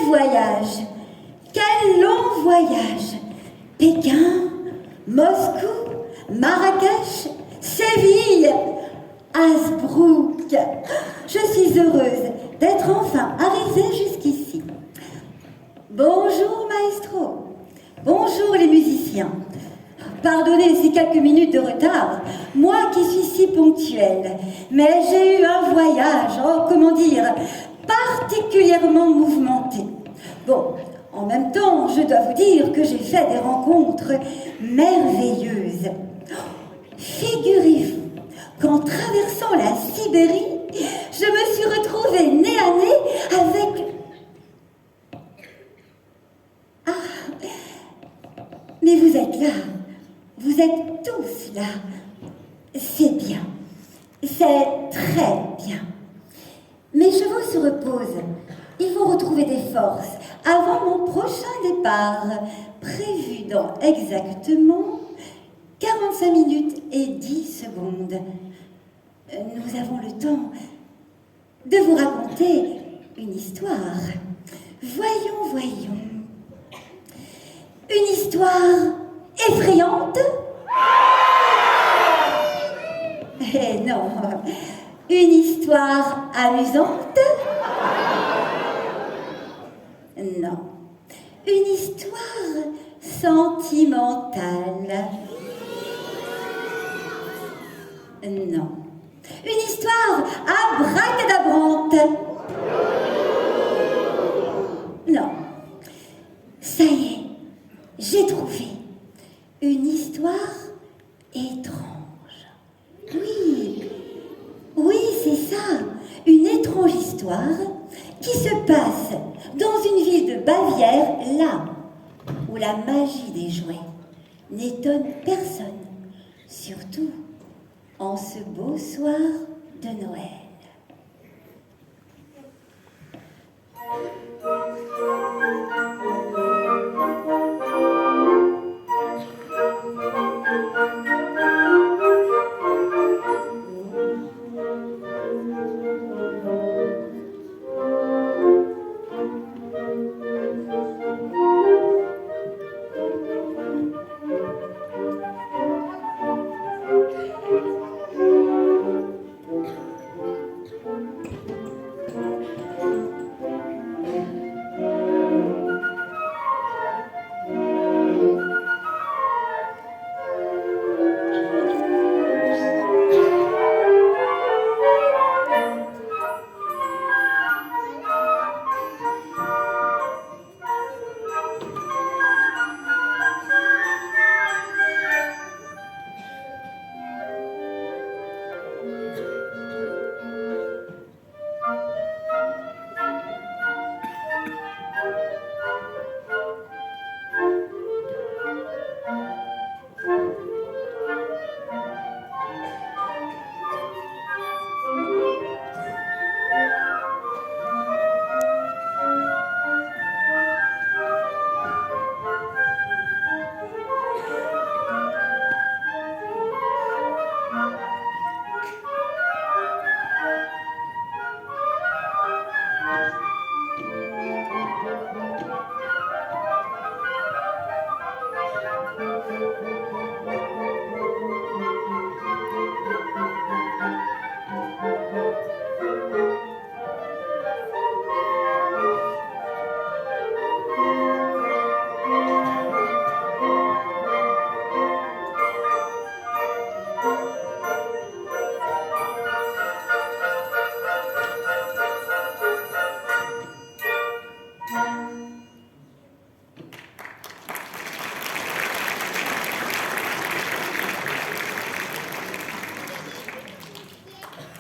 voyage! Quel long voyage! Pékin, Moscou, Marrakech, Séville, Hasbrook. Je suis heureuse d'être enfin arrivée jusqu'ici. Bonjour maestro, bonjour les musiciens. Pardonnez ces quelques minutes de retard, moi qui suis si ponctuelle, mais j'ai eu un voyage, comment dire, particulièrement mouvementé. Bon, en même temps, je dois vous dire que j'ai fait des rencontres merveilleuses. Figurez-vous qu'en traversant la Sibérie, je me suis retrouvée nez à nez avec... Ah, mais vous êtes là, vous êtes tous là. C'est bien, c'est très bien. Mes chevaux se reposent. Il faut retrouver des forces avant mon prochain départ, prévu dans exactement 45 minutes et 10 secondes. Nous avons le temps de vous raconter une histoire. Voyons. Une histoire effrayante? Eh non, une histoire amusante? Non, une histoire sentimentale? Non, une histoire abracadabrante? Non, ça y est, j'ai trouvé une histoire étrange. Oui, c'est ça, une étrange histoire qui se passe dans une ville de Bavière, là où la magie des jouets n'étonne personne, surtout en ce beau soir de Noël.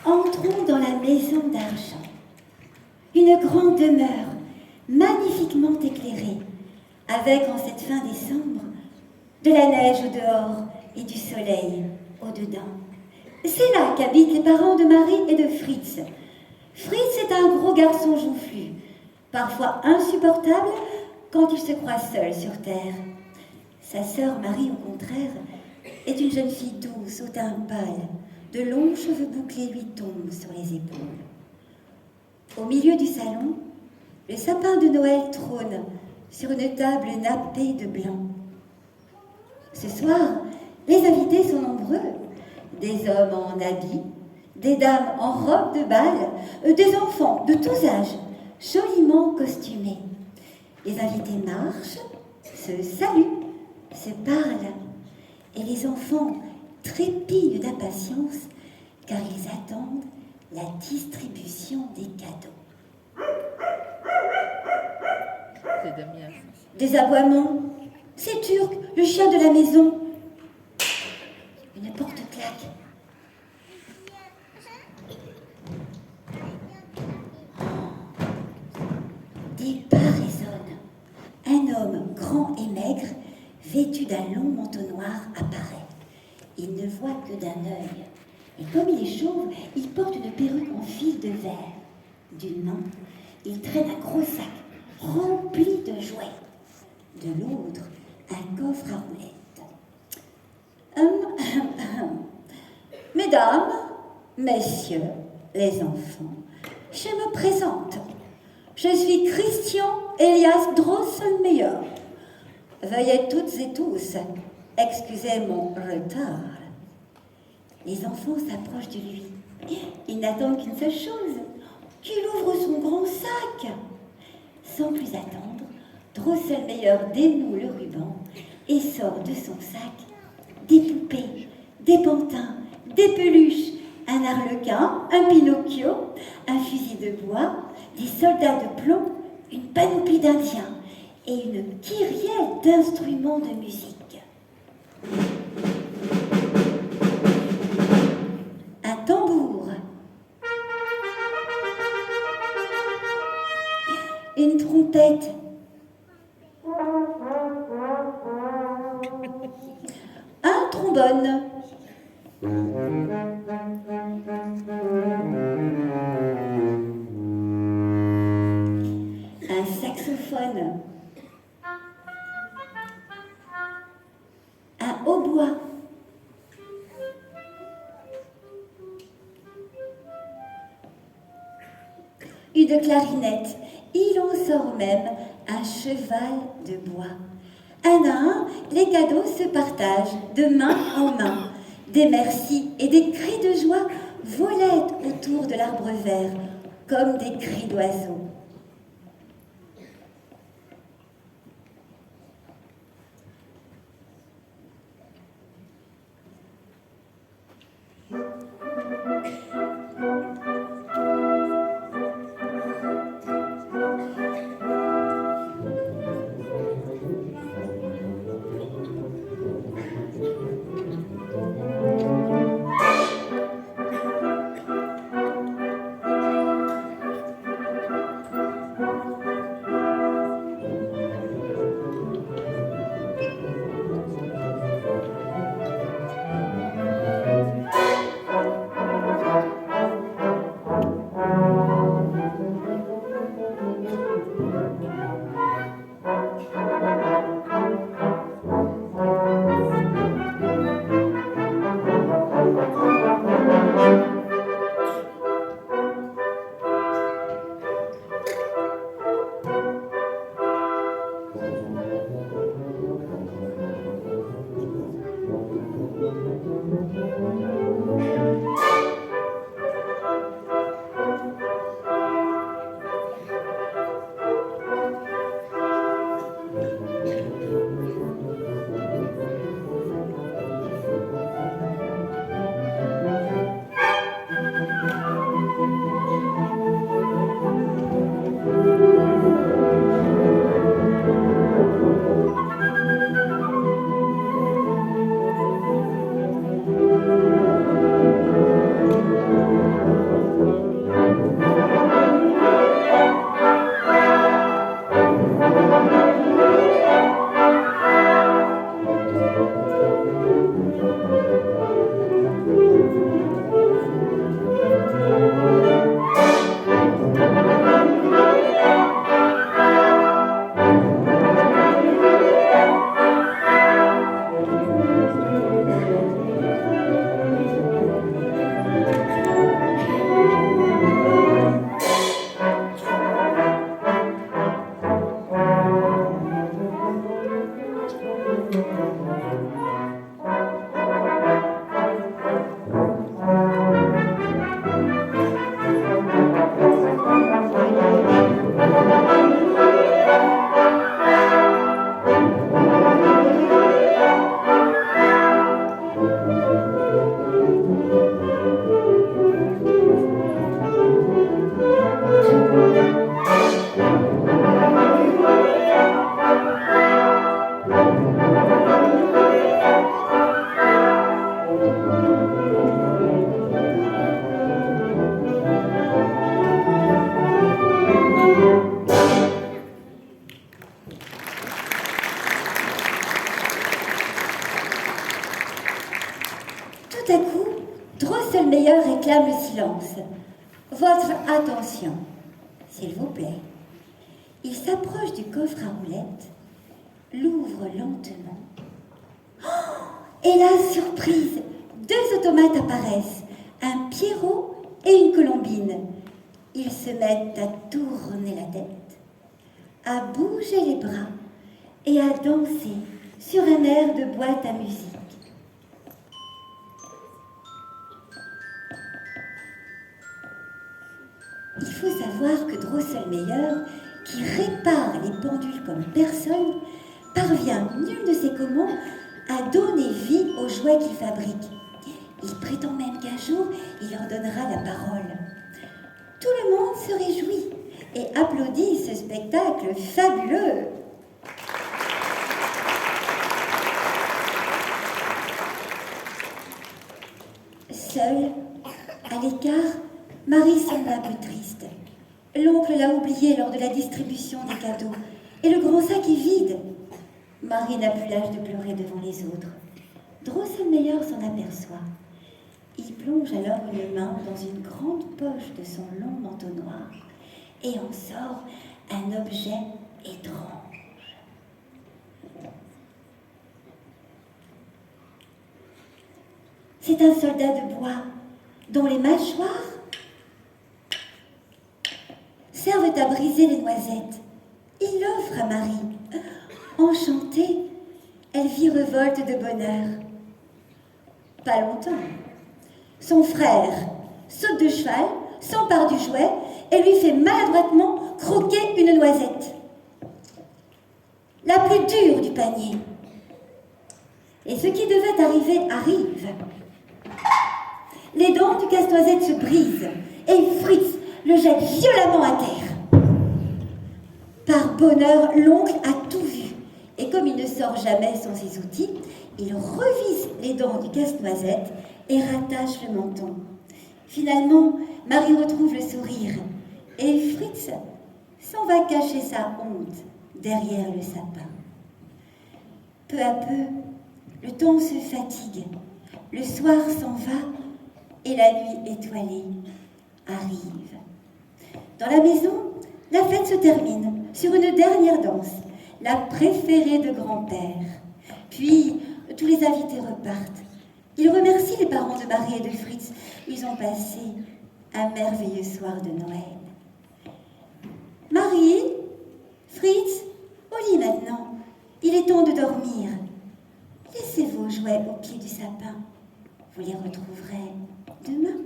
Entrons dans la maison d'argent. Une grande demeure, magnifiquement éclairée, avec en cette fin décembre de la neige au dehors et du soleil au-dedans. C'est là qu'habitent les parents de Marie et de Fritz. Fritz est un gros garçon joufflu, parfois insupportable quand il se croit seul sur terre. Sa sœur Marie, au contraire, est une jeune fille douce, au teint pâle. De longs cheveux bouclés lui tombent sur les épaules. Au milieu du salon, Le sapin de Noël trône sur une table nappée de blanc. Ce soir, les invités sont nombreux. Des hommes en habits, des dames en robe de bal, des enfants de tous âges, joliment costumés. Les invités marchent, se saluent, se parlent, et les enfants trépignent d'impatience car ils attendent la distribution des cadeaux. C'est Damien. Des aboiements. C'est Turc, le chien de la maison. Une porte claque. Des pas résonnent. Un homme grand et maigre, vêtu d'un long manteau noir, apparaît. Il ne voit que d'un œil. Et comme il est chauve, il porte une perruque en fil de verre. D'une main, il traîne un gros sac rempli de jouets. De l'autre, un coffre à roulettes. Mesdames, messieurs, les enfants, je me présente. Je suis Christian Elias Drosselmeyer. Veuillez toutes et tous excuser mon retard. Les enfants s'approchent de lui. Ils n'attendent qu'une seule chose, qu'il ouvre son grand sac. Sans plus attendre, Drosselmeyer dénoue le ruban et sort de son sac des poupées, des pantins, des peluches, un arlequin, un Pinocchio, un fusil de bois, des soldats de plomb, une panoplie d'indiens et une kyrielle d'instruments de musique. Un tambour, une trompette, un trombone, un saxophone, un hautbois, une clarinette. Il en sort même un cheval de bois. Un à un, les cadeaux se partagent de main en main. Des merci et des cris de joie volaient autour de l'arbre vert comme des cris d'oiseaux. silence. Votre attention, s'il vous plaît. Il s'approche du coffre à roulettes, l'ouvre lentement. Oh, et la surprise, 2 automates apparaissent, un Pierrot et une Colombine. Ils se mettent à tourner la tête, à bouger les bras et à danser sur un air de boîte à musique. Il faut savoir que Drosselmeyer, qui répare les pendules comme personne, parvient, nul ne sait comment, à donner vie aux jouets qu'il fabrique. Il prétend même qu'un jour, il leur donnera la parole. Tout le monde se réjouit et applaudit ce spectacle fabuleux. Seule, à l'écart, Marie semble un peu triste. L'oncle l'a oubliée lors de la distribution des cadeaux et le grand sac est vide. Marie n'a plus l'âge de pleurer devant les autres. Drosselmeyer s'en aperçoit. Il plonge alors une main dans une grande poche de son long manteau noir et en sort un objet étrange. C'est un soldat de bois dont les mâchoires servent à briser les noisettes. Il l'offre à Marie. Enchantée, elle virevolte de bonheur. Pas longtemps. Son frère saute de cheval, s'empare du jouet et lui fait maladroitement croquer une noisette. La plus dure du panier. Et ce qui devait arriver arrive. Les dents du casse-noisette se brisent et Fritz le jette violemment à terre. Par bonheur, l'oncle a tout vu. Et comme il ne sort jamais sans ses outils, il revisse les dents du casse-noisette et rattache le menton. Finalement, Marie retrouve le sourire et Fritz s'en va cacher sa honte derrière le sapin. Peu à peu, le temps se fatigue, le soir s'en va et la nuit étoilée arrive. Dans la maison, la fête se termine sur une dernière danse, la préférée de grand-père. Puis, tous les invités repartent. Ils remercient les parents de Marie et de Fritz. Ils ont passé un merveilleux soir de Noël. Marie, Fritz, au lit maintenant. Il est temps de dormir. Laissez vos jouets au pied du sapin. Vous les retrouverez demain.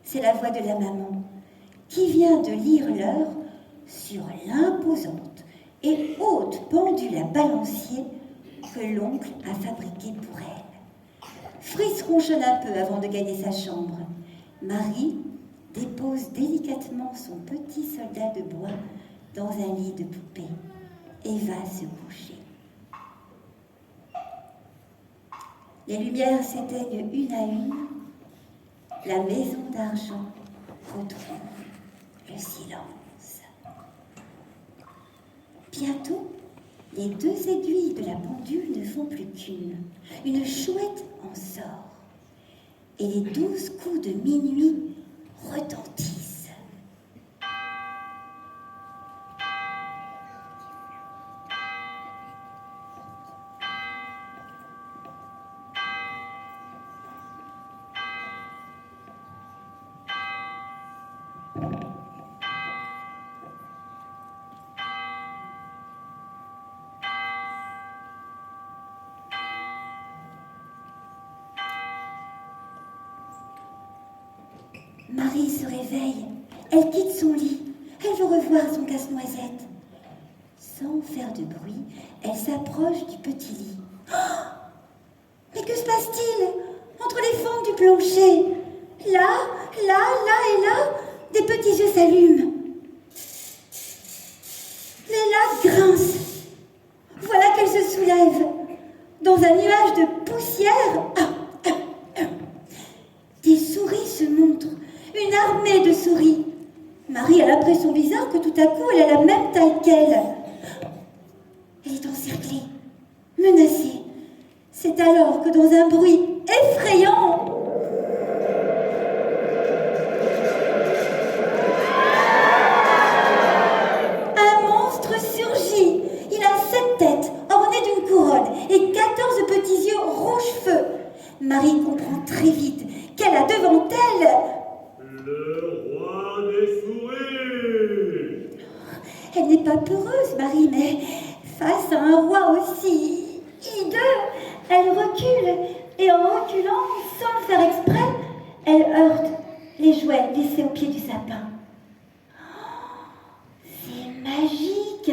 C'est la voix de la maman qui vient de lire l'heure sur l'imposante et haute pendule à balancier que l'oncle a fabriquée pour elle. Fritz ronchonne un peu avant de gagner sa chambre. Marie dépose délicatement son petit soldat de bois dans un lit de poupée et va se coucher. Les lumières s'éteignent une à une. La maison d'argent retrouve le silence. Bientôt, les 2 aiguilles de la pendule ne font plus qu'une. Une chouette en sort. Et les 12 coups de minuit retentissent. Marie se réveille, elle quitte son lit, elle veut revoir son casse-noisette. Sans faire de bruit, elle s'approche du petit lit. Oh, mais que se passe-t-il entre les fentes du plancher? Là et là, des petits yeux s'allument. Les lattes grincent. Voilà qu'elle se soulève. Dans un nuage de poussière, des souris se montrent. Une armée de souris. Marie a l'impression bizarre que tout à coup, elle a la même taille qu'elle. Elle est encerclée, menacée. C'est alors que dans un bruit effrayant, demande-t-elle? Le roi des souris. Elle n'est pas peureuse, Marie, mais face à un roi aussi hideux, elle recule, et en reculant, sans le faire exprès, elle heurte les jouets laissés au pied du sapin. C'est magique!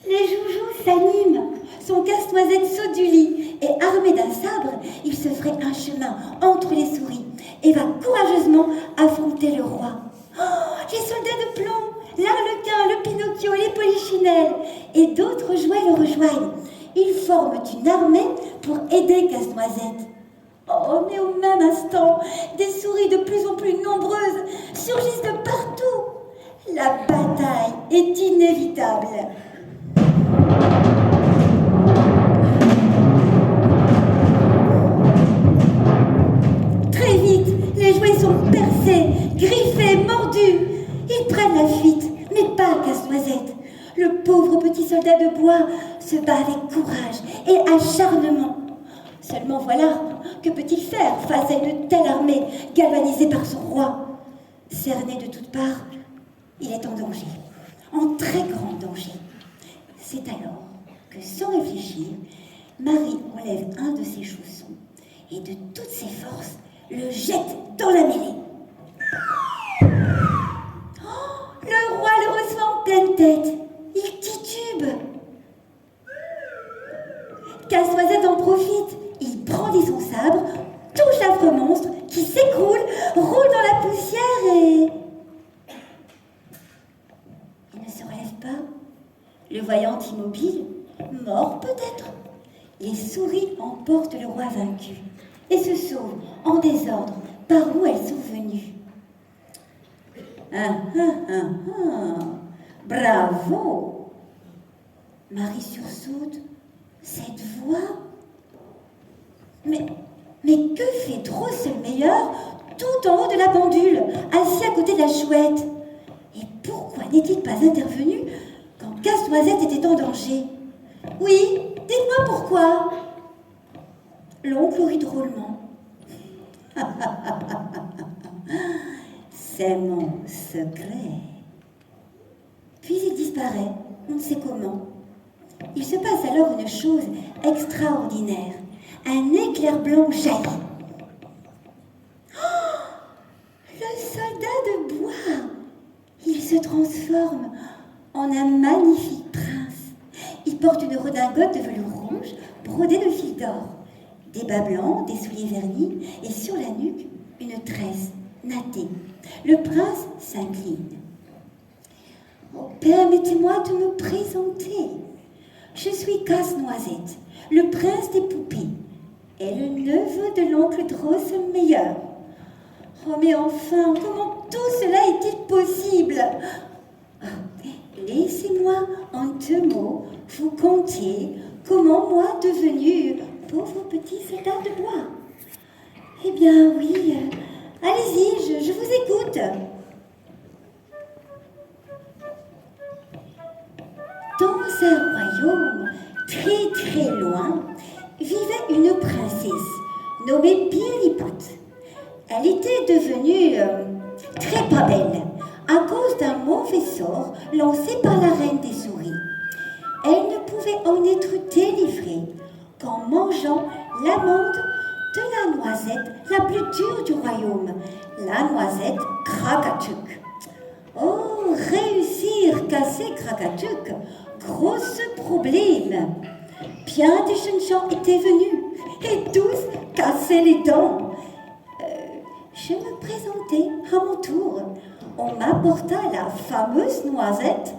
Les joujoux s'animent. Son casse-noisette saute du lit et, armé d'un sabre, il se ferait un chemin entre les souris et va courageusement affronter le roi. Les soldats de plomb, l'arlequin, le Pinocchio, les polichinelles et d'autres jouets le rejoignent. Ils forment une armée pour aider Casse-Noisette. Oh, mais au même instant, des souris de plus en plus nombreuses surgissent de partout. La bataille est inévitable. Très vite, les jouets sont percés, griffés, mordus. Ils prennent la fuite, mais pas Casse-Noisette. Le pauvre petit soldat de bois se bat avec courage et acharnement. Seulement voilà, que peut-il faire face à une telle armée galvanisée par son roi? Cerné de toutes parts, il est en danger, en très grand danger. C'est alors que, sans réfléchir, Marie enlève un de ses chaussons et de toutes ses forces le jette dans la mêlée. Oh, le roi le reçoit en pleine tête. Il titube. Casse-Noisette en profite. Il brandit son sabre, touche l'affreux monstre qui s'écroule, roule dans la poussière et... Il ne se relève pas. Le voyant immobile, mort peut-être. Les souris emportent le roi vaincu et se sauvent en désordre par où elles sont venues. Bravo! Marie sursaute. Cette voix... Mais que fait Drossel Meilleur tout en haut de la pendule, assis à côté de la chouette? Et pourquoi n'est-il pas intervenu quand Casse-Noisette était en danger? Oui, dites-moi pourquoi. L'oncle rit drôlement. C'est mon secret. Puis il disparaît, on ne sait comment. Il se passe alors une chose extraordinaire. Un éclair blanc jaillit. Oh, le soldat de bois! Il se transforme en un magnifique prince. Il porte une redingote de velours rouge brodée de fils d'or, des bas blancs, des souliers vernis et sur la nuque, une tresse nattée. Le prince s'incline. Oh, permettez-moi de me présenter. Je suis Casse-Noisette, le prince des poupées, et le neveu de l'oncle Drosselmeyer. Oh, mais enfin, comment tout cela est-il possible? Laissez-moi en 2 mots vous conter comment moi, devenu pauvre petit soldat de bois. Eh bien, oui, allez-y, je vous écoute. Dans un royaume très très loin, vivait une princesse nommée Pirliput. Elle était devenue très pas belle à cause d'un mauvais sort lancé par la reine des souris. Elle ne pouvait en être délivrée qu'en mangeant l'amande de la noisette la plus dure du royaume, la noisette Krakatuk. Oh, réussir casser Krakatuk, gros problème. Bien des jeunes gens étaient venus et tous cassaient les dents. Je me présentai à mon tour. On m'apporta la fameuse noisette,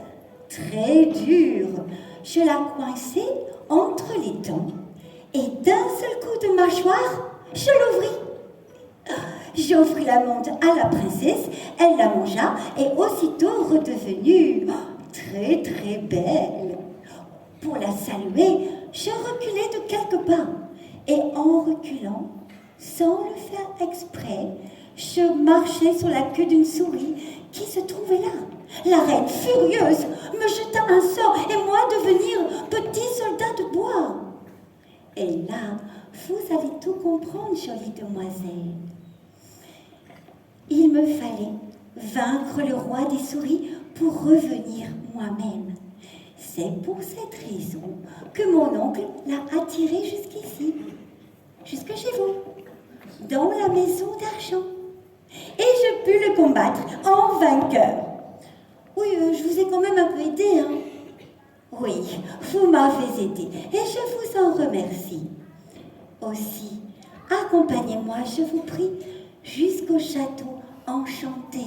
très dure. Je la coinçai entre les dents et d'un seul coup de mâchoire, je l'ouvris. J'offris l'amande à la princesse, elle la mangea et aussitôt redevenue très très belle. Pour la saluer, je reculai de quelques pas et en reculant, sans le faire exprès, je marchais sur la queue d'une souris qui se trouvait là. La reine, furieuse, me jeta un sort et moi devenir petit soldat de bois. Et là, vous allez tout comprendre, jolie demoiselle. Il me fallait vaincre le roi des souris pour revenir moi-même. C'est pour cette raison que mon oncle l'a attiré jusqu'ici, jusque chez vous, dans la maison d'argent. Et je pus le combattre en vainqueur. Oui, je vous ai quand même un peu aidé, hein. Oui, vous m'avez aidé et je vous en remercie. Aussi, accompagnez-moi, je vous prie, jusqu'au château enchanté.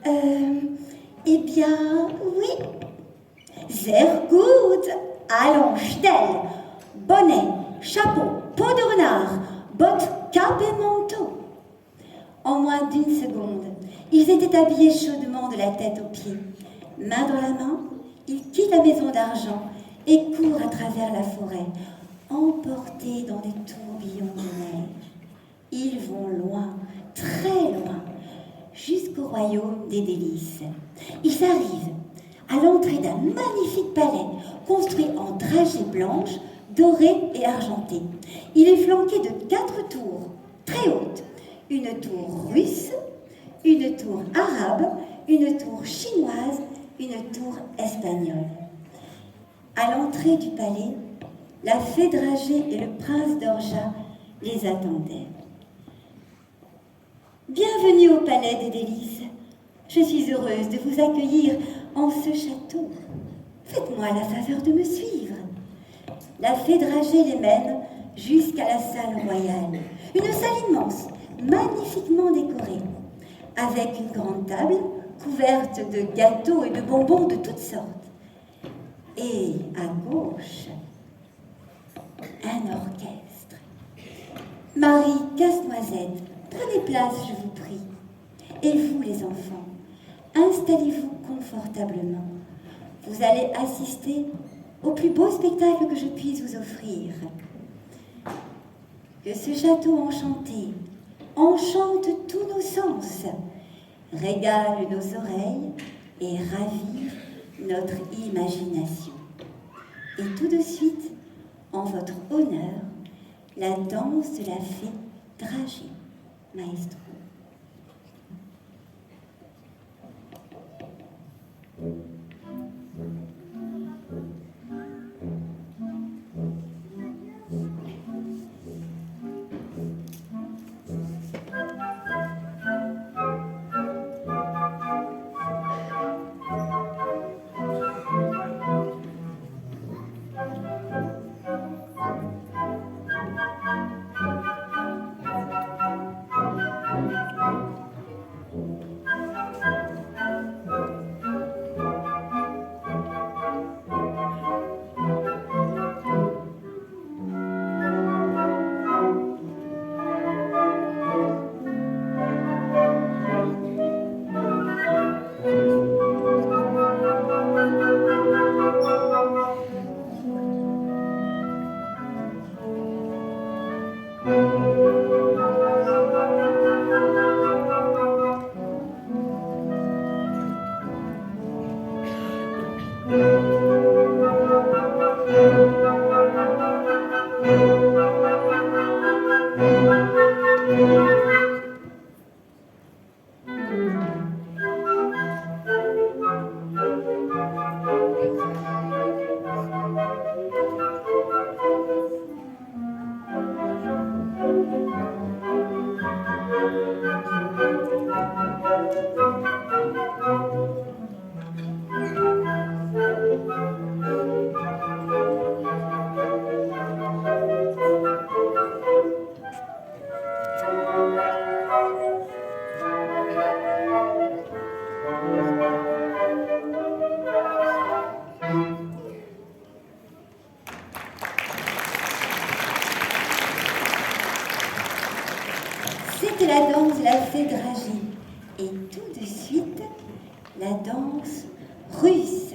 Eh bien, oui. Sehr gut. Allons, Stell. Bonnet, chapeau, peau de renard, bottes, cape et manteau. En moins d'une seconde, ils étaient habillés chaudement de la tête aux pieds. Main dans la main, ils quittent la maison d'argent et courent à travers la forêt, emportés dans des tourbillons de neige. Ils vont loin, très loin, jusqu'au royaume des délices. Ils arrivent à l'entrée d'un magnifique palais construit en dragées blanches, dorées et argentées. Il est flanqué de 4 tours très hautes. Une tour russe, une tour arabe, une tour chinoise, une tour espagnole. À l'entrée du palais, la fée dragée et le prince d'Orgeat les attendaient. Bienvenue au palais des délices. Je suis heureuse de vous accueillir en ce château. Faites-moi la faveur de me suivre. La fée dragée les mène jusqu'à la salle royale. Une salle immense, magnifiquement décorée, avec une grande table couverte de gâteaux et de bonbons de toutes sortes. Et à gauche, un orchestre. Marie Casse-Noisette, prenez place, je vous prie. Et vous, les enfants, installez-vous confortablement. Vous allez assister au plus beau spectacle que je puisse vous offrir. Que ce château enchanté enchante tous nos sens, régale nos oreilles et ravive notre imagination. Et tout de suite, en votre honneur, la danse de la fée dragée, maestro. C'était la danse de la fée dragée. Et tout de suite, la danse russe.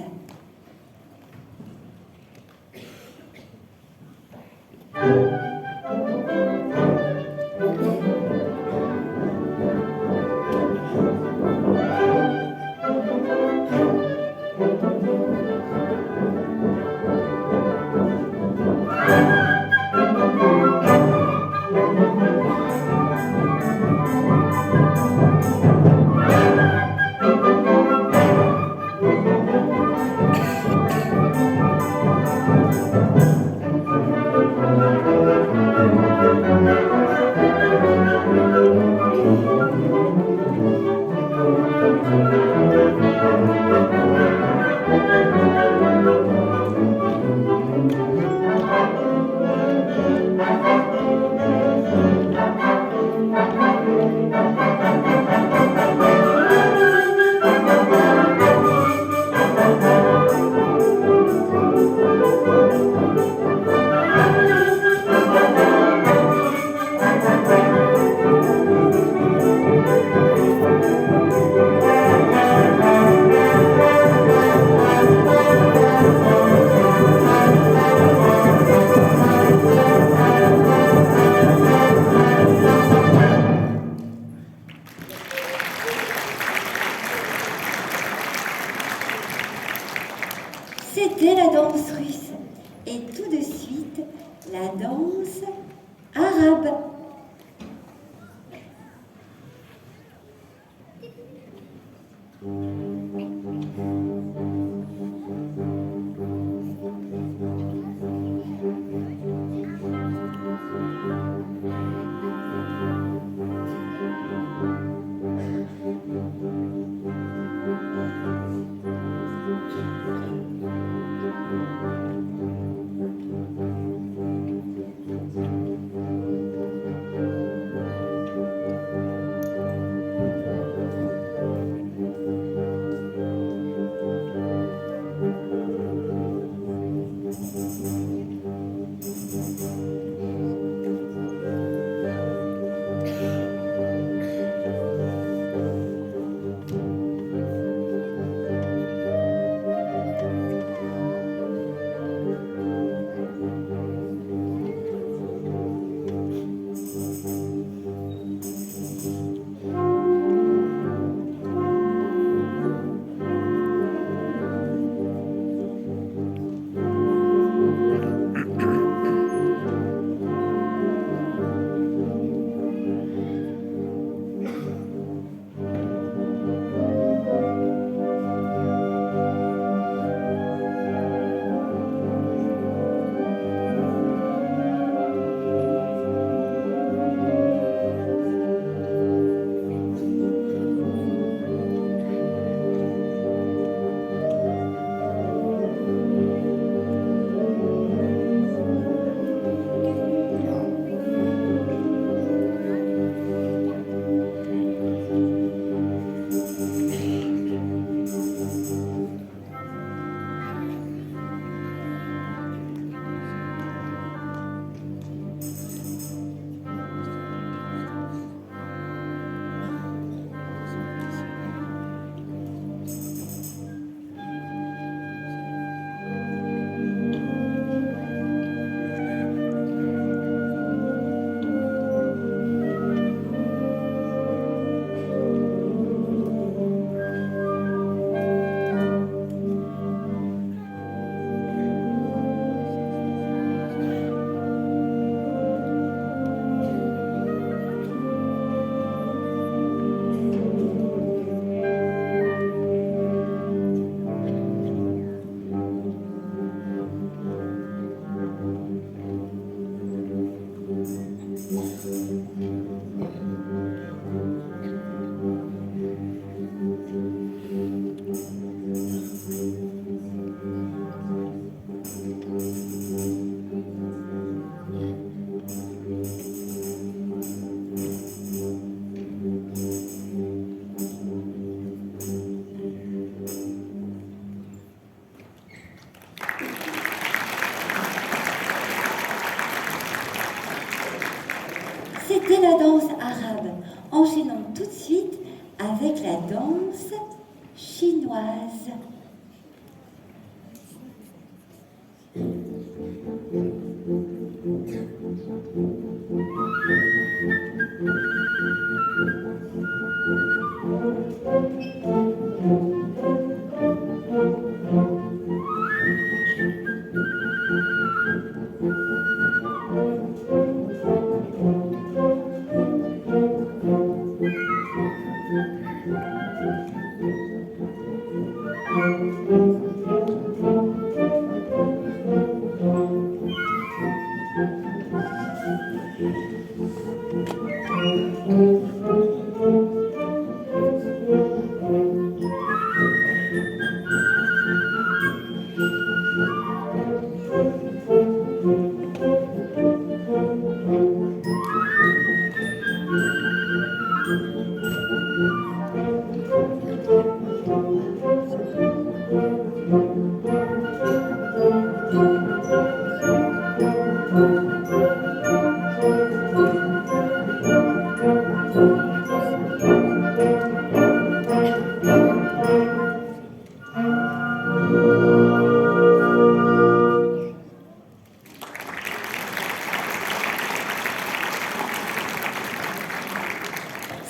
la danse chinoise.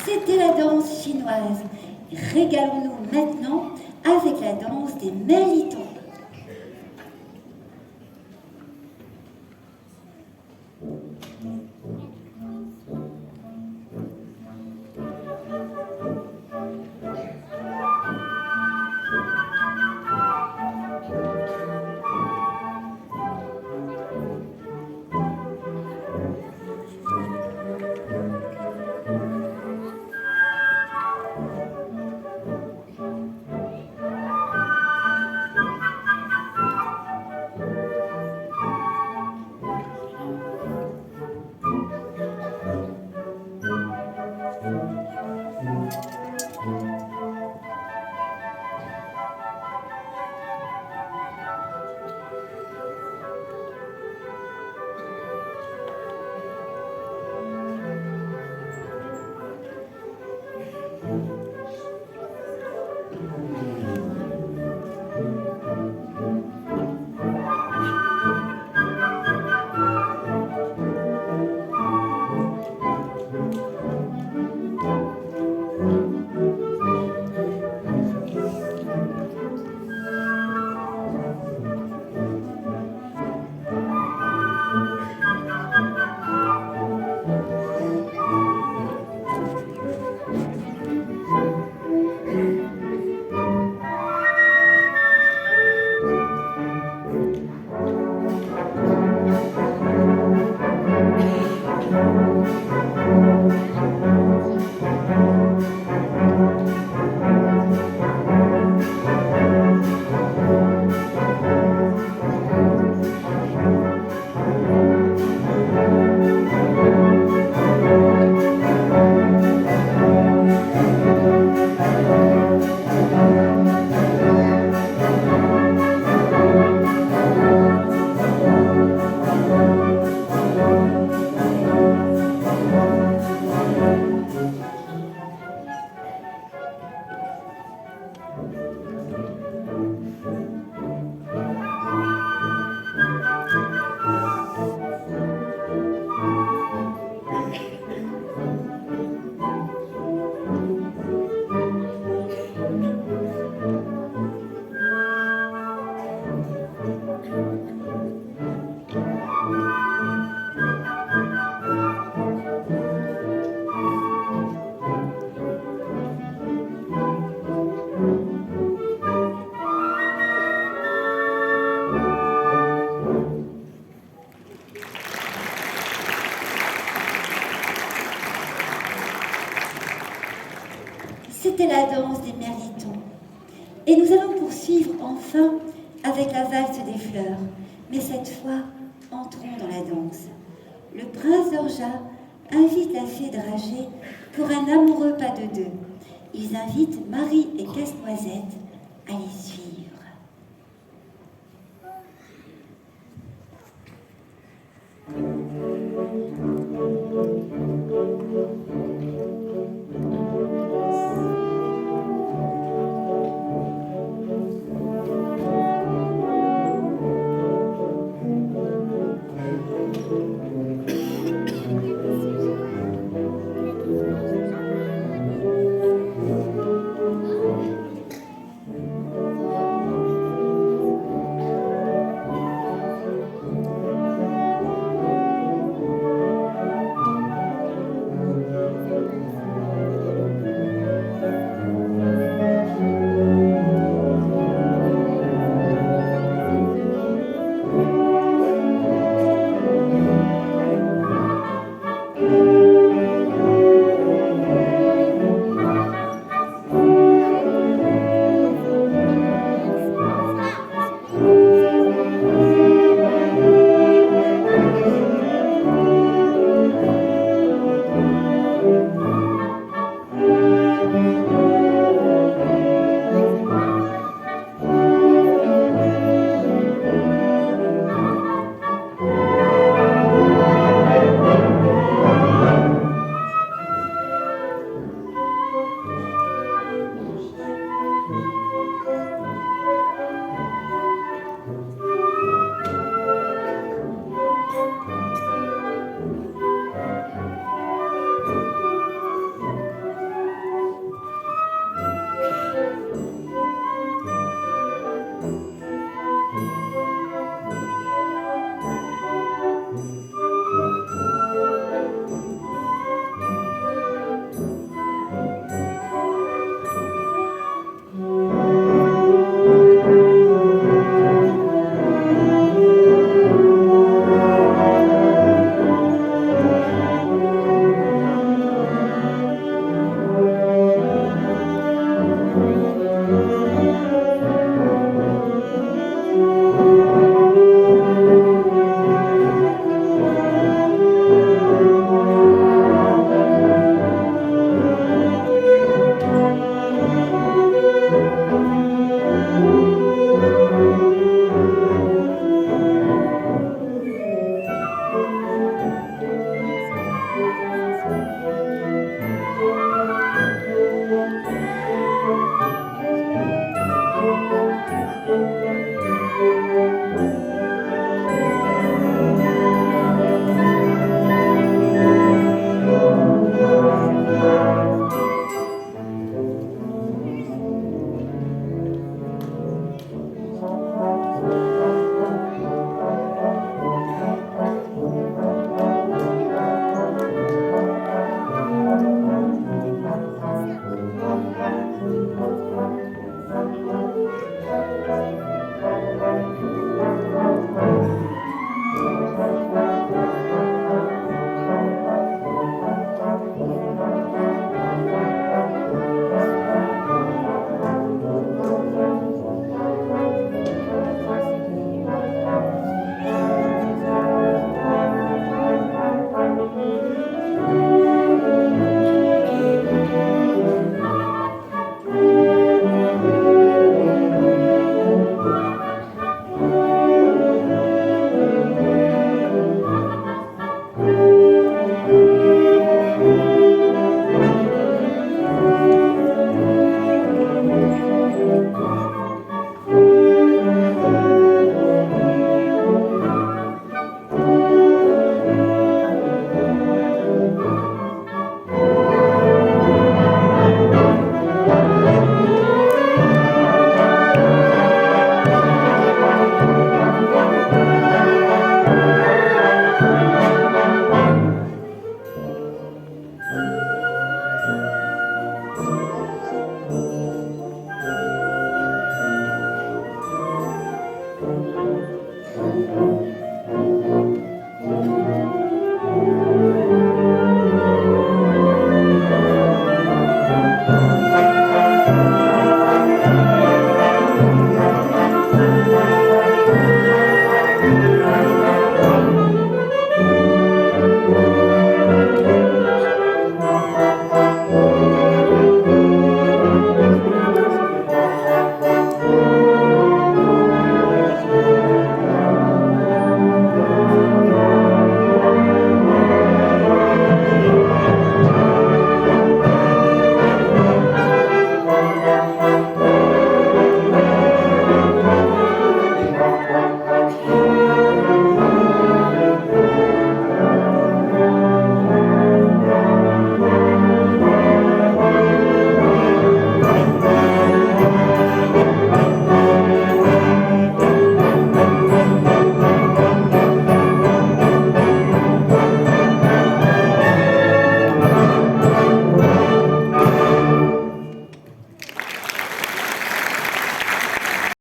C'était la danse chinoise. Régalons-nous maintenant avec la danse des Merlitons. C'était la danse des Merlitons. Et nous allons poursuivre enfin avec la valse des fleurs. Mais cette fois, entrons dans la danse. Le prince d'Orgeat invite la fée Dragée pour un amoureux pas de deux. Ils invitent Marie et Casse-Noisette à les suivre.